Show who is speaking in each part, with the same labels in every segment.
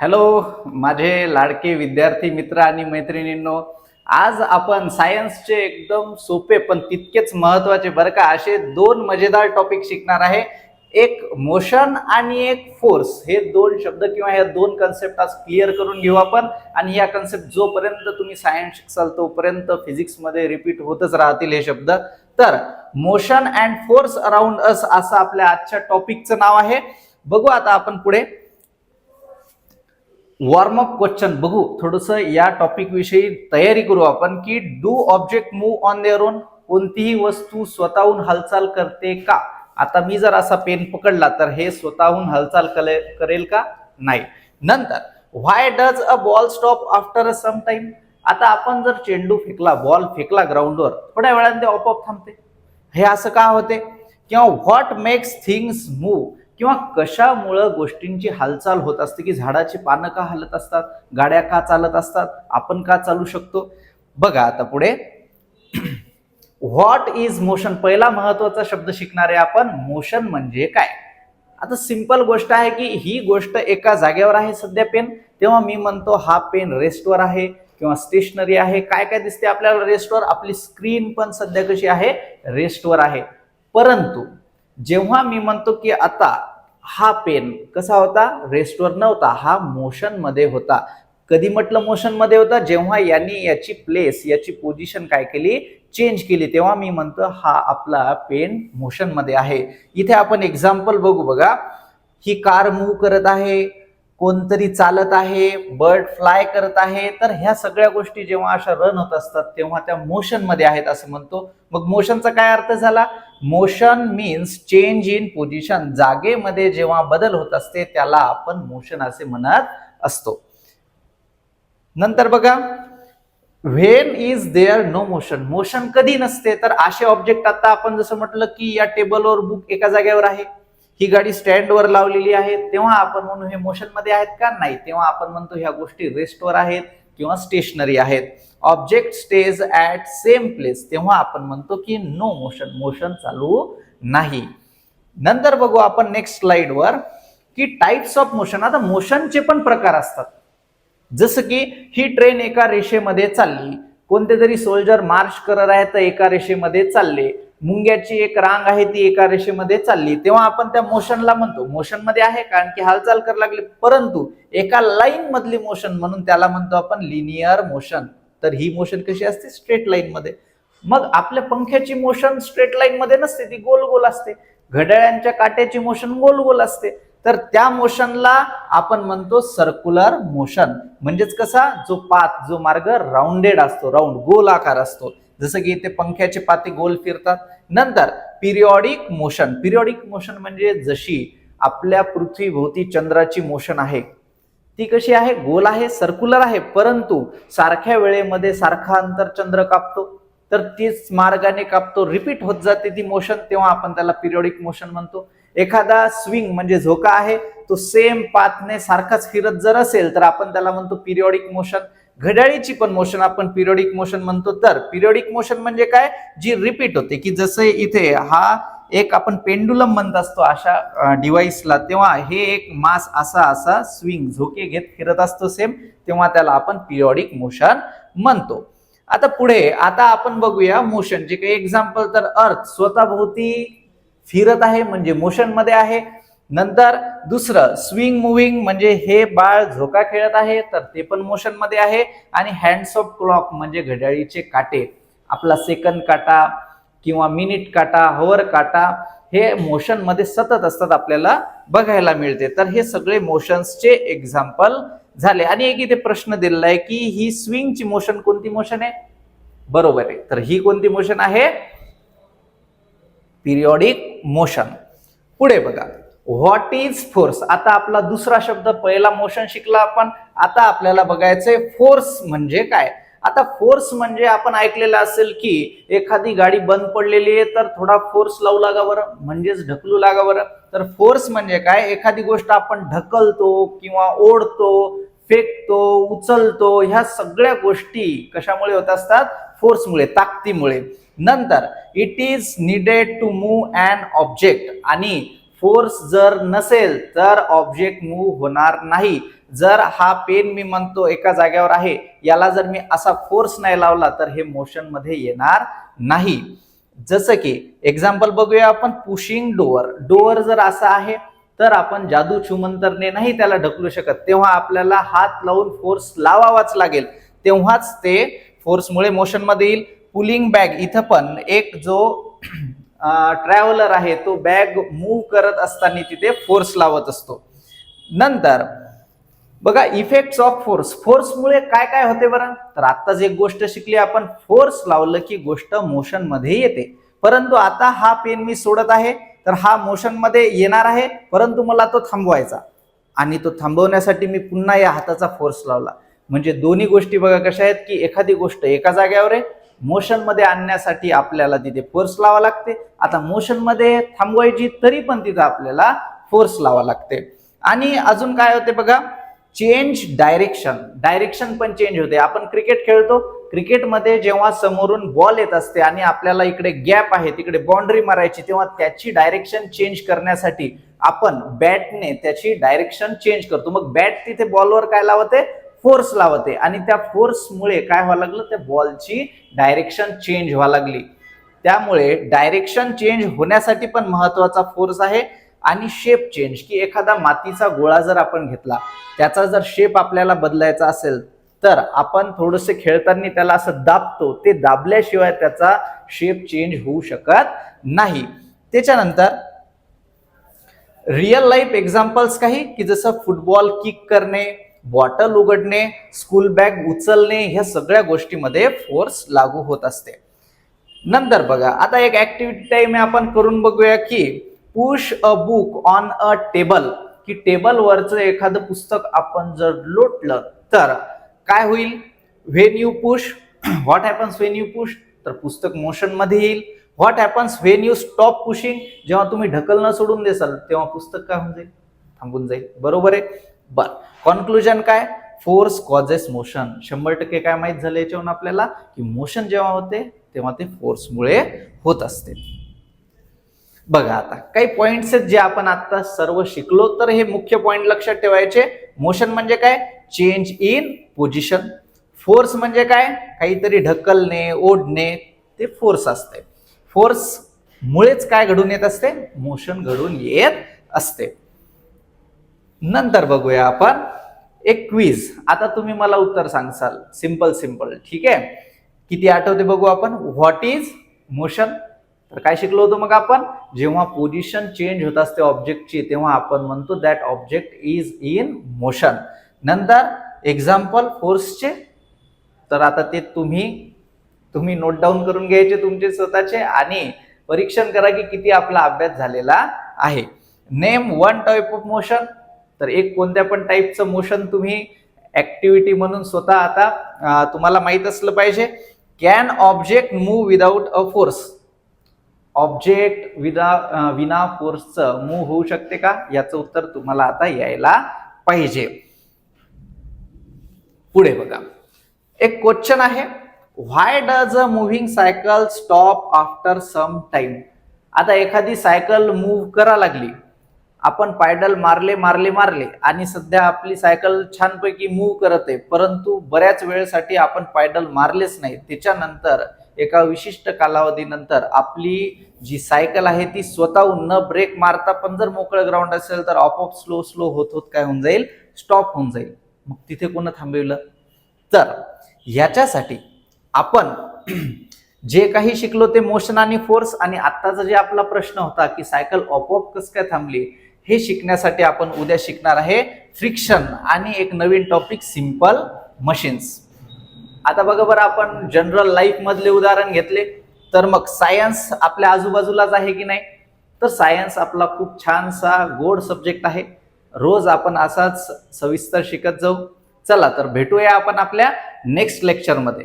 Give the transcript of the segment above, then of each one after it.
Speaker 1: Hello माझे लाडके विद्यार्थी मित्र आणि मैत्रिणींनो. आज आपण सायन्सचे एकदम सोपे पण तितकेच महत्वाचे बरं का असे दोन मजेदार टॉपिक शिकणार आहे. एक मोशन आणि एक फोर्स, हे दोन शब्द किंवा ह्या दोन कन्सेप्ट आज क्लिअर करून घेऊ आपण. आणि या कन्सेप्ट जोपर्यंत तुम्ही सायन्स शिकाल तोपर्यंत फिजिक्स मध्ये रिपीट होतच राहतील हे शब्द. तर motion and force around us असं आपल्या आजच्या टॉपिकचं नाव आहे. बघू आता आपण पुढे वॉर्मअप क्वेश्चन बघू. थोडस या टॉपिक विषयी तयारी करू आपण की do object move on their own, कोणतीही वस्तू स्वतःहून हालचाल करते का. आता मी जर असा पेन पकडला तर हे स्वतःहून हालचाल करेल का, नाही. नंतर why does a ball stop after a some time, आता आपण जर चेंडू फेकला, बॉल फेकला ग्राउंडवर, थोड्या वेळाने ते आपोआप थांबते, हे असं का होते. किंवा व्हॉट मेक्स थिंग्स मूव्ह, किंवा कशामुळे गोष्टींची हालचाल होत असते, की झाडाची पानं का हलत असतात, गाड्या का चालत असतात, आपण का चालू शकतो. बघा आता पुढे व्हॉट इज मोशन, पहिला महत्वाचा शब्द शिकणार आहे आपण. मोशन म्हणजे काय. आता सिंपल गोष्ट आहे की ही गोष्ट एका जागेवर आहे सध्या पेन, तेव्हा मी म्हणतो हा पेन रेस्टवर आहे किंवा स्टेशनरी आहे. काय काय दिसते आपल्याला रेस्टवर, आपली स्क्रीन पण सध्या कशी आहे, रेस्टवर आहे. परंतु जेव्हा मी म्हणतो की आता हा पेन कसा होता, रेस्टवर नव्हता, हा मोशन मध्ये होता. कधी म्हटलं मोशन मध्ये होता, जेव्हा यांनी याची प्लेस, याची पोझिशन काय केली, चेंज केली, तेव्हा मी म्हणतो हा आपला पेन मोशन मध्ये आहे. इथे आपण एक्झाम्पल बघू. बघा, ही कार मूव्ह करत आहे, कोणतरी चालत आहे, बर्ड फ्लाय करत आहे. तर ह्या सगळ्या गोष्टी जेव्हा अशा रन होत असतात तेव्हा त्या मोशन मध्ये आहेत असं म्हणतो. मग मोशनचा काय अर्थ झाला, motion means change in position, जागेमध्ये जेव्हा बदल होत असते त्याला आपण मोशन असे म्हणत असतो. नंतर बघा, when is there no motion, motion कधी नसते. तर असे ऑब्जेक्ट, आता आपण जसं म्हटलं की या टेबलवर बुक एका जागेवर आहे, ही गाडी स्टँडवर लावलेली आहे, तेव्हा आपण म्हणू हे मोशन मध्ये आहेत का, नाही. तेव्हा आपण म्हणतो ह्या गोष्टी रेस्टवर आहेत किंवा स्टेशनरी आहेत. Object stage at same place, तेव्हा आपण म्हणतो की नो मोशन, मोशन चालू नाही. नंतर बघू आपण नेक्स्ट स्लाइडवर की टाइप्स ऑफ मोशन. आता मोशनचे पण प्रकार असतात. जसं की ही ट्रेन एका रेषेमध्ये चालली, कोणते तरी सोल्जर मार्च करत आहे तर एका रेषेमध्ये चालले, मुंग्याची एक रांग आहे ती एका रेषेमध्ये चालली, तेव्हा आपण त्या मोशनला म्हणतो मोशन मध्ये आहे कारण की हालचाल करायला लागली. परंतु एका लाईन मधली मोशन म्हणून त्याला म्हणतो आपण लिनियर मोशन. तर ही मोशन कशी असते, स्ट्रेट लाईन मध्ये. मग आपल्या पंख्याची मोशन स्ट्रेट लाईन मध्ये नसते, ती गोल गोल असते. घड्याळांच्या काट्याची मोशन गोल गोल असते. तर त्या मोशनला आपण म्हणतो सर्क्युलर मोशन. म्हणजेच कसा, जो पाथ, जो मार्ग राउंडेड असतो, राउंड गोल आकार असतो. जसं की इथे पंख्याचे पाते गोल फिरतात. नंतर पिरियॉडिक मोशन, पिरियॉडिक मोशन म्हणजे जशी आपल्या पृथ्वीभोवती चंद्राची मोशन आहे ती कशी आहे, गोल आहे, सर्क्युलर आहे. परंतु सारख्या वेळेमध्ये सारखा अंतर चंद्र कापतो, तर तीच मार्गाने कापतो, रिपीट होत जाते ती मोशन, तेव्हा आपण त्याला पिरियॉडिक मोशन म्हणतो. एखादा स्विंग म्हणजे झोका आहे, तो सेम पाथने सारखाच फिरत जर असेल तर आपण त्याला म्हणतो पिरियॉडिक मोशन. घड्याळीची पण मोशन आपण पिरियॉडिक मोशन म्हणतो. तर पिरियॉडिक मोशन म्हणजे काय, जी रिपीट होते, की जसं इथे हा एक आपण पेंडुलम म्हणत असतो अशा डिव्हाइसला, तेव्हा हे एक मास असा असा स्विंग झोके घेत फिरत असतो सेम, तेव्हा त्याला आपण पिरियॉडिक मोशन म्हणतो. आता पुढे आता आपण बघूया मोशन जे काही एक्झाम्पल. तर अर्थ स्वतःभोवती फिरत आहे म्हणजे मोशन मध्ये आहे. नंतर दुसरं स्विंग मुव्हिंग म्हणजे हे बाळ झोका खेळत आहे, तर ते पण मोशन मध्ये आहे. आणि हँड्स ऑफ क्लॉक म्हणजे घड्याळीचे काटे, आपला सेकंड काटा किंवा मिनिट काटा, हवर काटा, हे मोशन मध्ये सतत असतात, आपल्याला बघायला मिळते. तर हे सगळे मोशन्सचे एक्झाम्पल झाले. आणि एक इथे प्रश्न दिलेला आहे की ही स्विंगची मोशन कोणती मोशन आहे, बरोबर आहे. तर ही कोणती मोशन आहे, पिरियॉडिक मोशन. पुढे बघा, व्हॉट इज फोर्स. आता आपला दुसरा शब्द, पहिला मोशन शिकला आपण, आता आपल्याला बघायचंय फोर्स म्हणजे काय. आता फोर्स म्हणजे आपण ऐकलेलं असेल की एखादी गाडी बंद पडलेली आहे तर थोडा फोर्स लावू लागा बरं, म्हणजेच ढकलू लागा बरं. तर फोर्स म्हणजे काय, एखादी गोष्ट आपण ढकलतो किंवा ओढतो, फेकतो, उचलतो, ह्या सगळ्या गोष्टी कशामुळे होत असतात, फोर्समुळे, ताकदीमुळे. नंतर it is needed to move an object, आणि फोर्स जर नसेल तर ऑब्जेक्ट मूव्ह होणार नाही. जर हा पेन मी म्हणतो एका जागेवर आहे, याला जर मी असा फोर्स नाही लावला तर हे मोशन मध्ये येणार नाही. जसं की एक्झाम्पल बघूया आपण, पुशिंग डोअर. डोअर जर असा आहे तर आपण जादू छुमंतरने नाही त्याला ढकलू शकत, तेव्हा आपल्याला हात लावून फोर्स लावावाच लागेल, तेव्हाच ते फोर्समुळे मोशन मध्ये येईल. पुलिंग बॅग, इथं पण एक जो ट्रॅव्हलर आहे तो बॅग मूव्ह करत असताना तिथे फोर्स लावत असतो. नंतर बघा इफेक्ट्स ऑफ फोर्स. फोर्समुळे काय काय होते बरं, तर आत्ताच एक गोष्ट शिकली आपण, फोर्स लावलं की गोष्ट मोशन मध्ये येते. परंतु आता हा पेन मी सोडत आहे तर हा मोशन मध्ये येणार आहे, परंतु मला तो थांबवायचा, आणि तो थांबवण्यासाठी मी पुन्हा या हाताचा फोर्स लावला. म्हणजे दोन्ही गोष्टी बघा कशा आहेत, की एखादी गोष्ट एका जागेवर आहे, मोशन मध्ये आणण्यासाठी आपल्याला तिथे फोर्स लावा लागते. आता मोशन मध्ये थांबवायची तरी पण तिथे आपल्याला फोर्स लावा लागते. आणि अजून काय होते बघा, चेंज डायरेक्शन. डायरेक्शन पण चेंज होते. आपण क्रिकेट खेळतो, क्रिकेटमध्ये जेव्हा समोरून बॉल येत असते आणि आपल्याला इकडे गॅप आहे तिकडे बाउंड्री मारायची, तेव्हा त्याची डायरेक्शन चेंज करण्यासाठी आपण बॅटने त्याची डायरेक्शन चेंज करतो. मग बॅट तिथे बॉलवर काय लावते, फोर्स लावते, आणि त्या फोर्समुळे काय व्हायला लागलं, त्या बॉलची डायरेक्शन चेंज व्हायला लागली. त्यामुळे डायरेक्शन चेंज होण्यासाठी पण महत्वाचा फोर्स आहे. आणि शेप चेंज, की एखादा मातीचा गोळा जर आपण घेतला, त्याचा जर शेप आपल्याला बदलायचा असेल तर आपण थोडंसं खेळताना त्याला असं दाबतो, ते दाबल्याशिवाय त्याचा शेप चेंज होऊ शकत नाही. त्याच्यानंतर रिअल लाईफ एक्झाम्पल्स काही, की जसं फुटबॉल किक करणे, बॉटल उघडणे, स्कूल बॅग उचलणे, ह्या सगळ्या गोष्टीमध्ये फोर्स लागू होत असते. नंतर बघा आता एक ऍक्टिव्हिटी टाइम आपण करून बघूया, की push a book on a table, की टेबल वरचं एखादं पुस्तक आपण जर लोटलं तर काय होईल. When you push, what happens when you push, तर पुस्तक मोशन मध्ये येईल. What happens when you stop pushing, जेव्हा तुम्ही ढकलणं सोडून देसाल तेव्हा पुस्तक काय होऊन जाईल, थांबून जाईल. बरोबर आहे. बर, कॉन्क्लुजन काय, फोर्स कॉजेस मोशन. 100% काय माहित झालं याच्यावरून आपल्याला, की मोशन जेव्हा होते तेव्हा ते फोर्समुळे होत असते. बघा आता काही पॉइंट्स आहेत जे आपण आता सर्व शिकलो, तर हे मुख्य पॉइंट लक्षात ठेवायचे. मोशन म्हणजे काय, चेंज इन पोझिशन. फोर्स म्हणजे काय, काहीतरी ढकलणे, ओढणे, ते फोर्स असते. फोर्स मुळेच काय घडून येत असते, मोशन घडून येत असते. नंतर बघूया आपण एक क्विज. आता तुम्ही मला उत्तर सांगसाल, सिंपल सिंपल, ठीक आहे. किती आठवते बघू आपण. व्हॉट इज मोशन, तर काय शिकलो होतो मग आपण, जेव्हा पोझिशन चेंज होत असते ऑब्जेक्टची तेव्हा आपण म्हणतो that object is in motion. नंतर एक्झाम्पल फोर्सचे, तर आता ते तुम्ही नोट डाऊन करून घ्यायचे तुमचे स्वतःचे आणि परीक्षण करा की किती आपला अभ्यास झालेला आहे. Name one type of motion, तर एक कोणत्या पण टाईपचं मोशन तुम्ही ऍक्टिव्हिटी म्हणून स्वतः आता तुम्हाला माहित असलं पाहिजे. Can object move without a force, object विना फोर्सचं मूव्ह होऊ शकते का, याचं उत्तर तुम्हाला आता यायला पाहिजे. पुढे बघा एक क्वेश्चन आहे, why does a moving cycle stop after some time. आता एखादी सायकल मूव्ह करा लागली, आपण पायडल मारले आणि सध्या आपली सायकल छानपैकी मूव्ह करत आहे, परंतु बऱ्याच वेळेसाठी आपण पायडल मारलेच नाही. त्याच्यानंतर एका विशिष्ट कालावधीनंतर आपली जी सायकल आहे ती स्वतःहून न ब्रेक मारता पण जर मोकळं ग्राउंड असेल तर आपोआप स्लो होत काय होऊन जाईल, स्टॉप होऊन जाईल. मग तिथे कोण थांबवलं, तर ह्याच्यासाठी आपण जे काही शिकलो ते मोशन आणि फोर्स, आणि आत्ताचा जे आपला प्रश्न होता की सायकल आपोआप कसं काय थांबली, हे शिकण्यासाठी आपण उद्या शिकणार आहे फ्रिक्शन आणि एक नवीन टॉपिक सिंपल मशीन्स. आता बघा बरं, आपण जनरल लाईफ मधले उदाहरण घेतले, तर मग सायन्स आपल्या आजूबाजूलाच आहे की नाही, तर सायन्स आपला खूप छानसा गोड सब्जेक्ट आहे. रोज आपण असाच सविस्तर शिकत जाऊ. चला तर भेटूया आपण आपल्या नेक्स्ट लेक्चरमध्ये.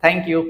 Speaker 1: थँक्यू.